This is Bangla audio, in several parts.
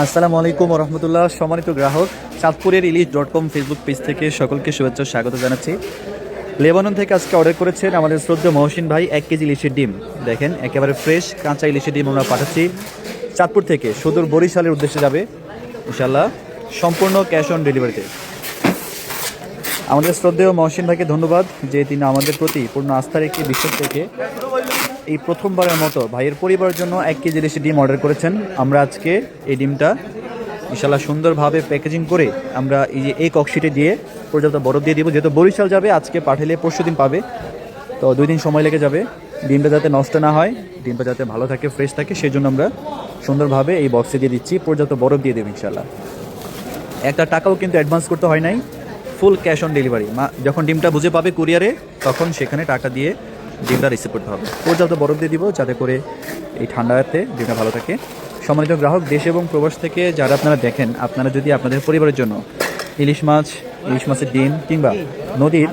আসসালামু আলাইকুম রহমতুল্লাহ। সম্মানিত গ্রাহক, চাঁদপুরের ইলিশ.com ফেসবুক পেজ থেকে সকলকে শুভেচ্ছা স্বাগত জানাচ্ছি। লেবানন থেকে আজকে অর্ডার করেছেন আমাদের শ্রদ্ধেয় মহসিন ভাই 1 কেজি ইলিশের ডিম। দেখেন একেবারে ফ্রেশ কাঁচা ইলিশের ডিম আমরা পাঠাচ্ছি চাঁদপুর থেকে, সুদূর বরিশালের উদ্দেশ্যে যাবে ইনশাল্লাহ, সম্পূর্ণ ক্যাশ অন ডেলিভারিতে। আমাদের শ্রদ্ধেয় মহসিন ভাইকে ধন্যবাদ যে তিনি আমাদের প্রতি পূর্ণ আস্থার একটি বিশ্বাস থেকে এই প্রথমবারের মতো ভাইয়ের পরিবারের জন্য 1 কেজি ইলিশের ডিম অর্ডার করেছেন। আমরা আজকে এই ডিমটা ইনশাল্লাহ সুন্দরভাবে প্যাকেজিং করে আমরা এই ককশিটে দিয়ে পর্যাপ্ত বরফ দিয়ে দিব। যেহেতু বরিশাল যাবে, আজকে পাঠালে পরশু দিন পাবে, তো 2 দিন সময় লেগে যাবে। ডিমটা যাতে নষ্ট না হয়, ডিমটা যাতে ভালো থাকে, ফ্রেশ থাকে, সেই জন্য আমরা সুন্দরভাবে এই বক্সে দিয়ে দিচ্ছি, পর্যাপ্ত বরফ দিয়ে দেবো ইনশাল্লাহ। একটা টাকাও কিন্তু অ্যাডভান্স করতে হয় নাই, ফুল ক্যাশ অন ডেলিভারি। যখন ডিমটা বুঝে পাবে কুরিয়ারে, তখন সেখানে টাকা দিয়ে ডিমটা রিসিভ করতে হবে। পর্যাপ্ত বরফ দিয়ে দিব যাতে করে এই ঠান্ডাতে ডিমটা ভালো থাকে। সম্মানিত গ্রাহক, দেশ এবং প্রবাস থেকে যারা আপনারা দেখেন, আপনারা যদি আপনাদের পরিবারের জন্য ইলিশ মাছের ডিম কিংবা নদীর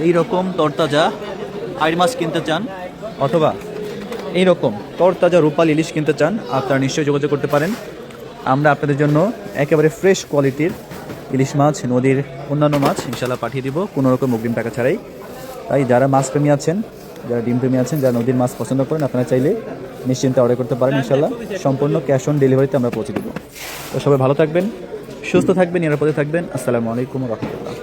এই রকম তরতাজা আইড় মাছ কিনতে চান, অথবা এই রকম তরতাজা রূপাল ইলিশ কিনতে চান, আপনারা নিশ্চয়ই যোগাযোগ করতে পারেন। আমরা আপনাদের জন্য একেবারে ফ্রেশ কোয়ালিটির ইলিশ মাছ, নদীর অন্যান্য মাছ ইনশাল্লাহ পাঠিয়ে দিব কোনো রকম অগ্রিম টাকা ছাড়াই। তাই যারা মাছ প্রেমী আছেন, যারা ডিম প্রেমী আছেন, যারা নদীর মাছ পছন্দ করেন, আপনারা চাইলে নিশ্চিন্তে অর্ডার করতে পারেন ইনশাল্লাহ। সম্পূর্ণ ক্যাশ অন ডেলিভারিতে আমরা পৌঁছে দেবো। তো সবাই ভালো থাকবেন, সুস্থ থাকবেন, নিরাপদে থাকবেন। আসসালামু আলাইকুম রহমতুল্লাহ।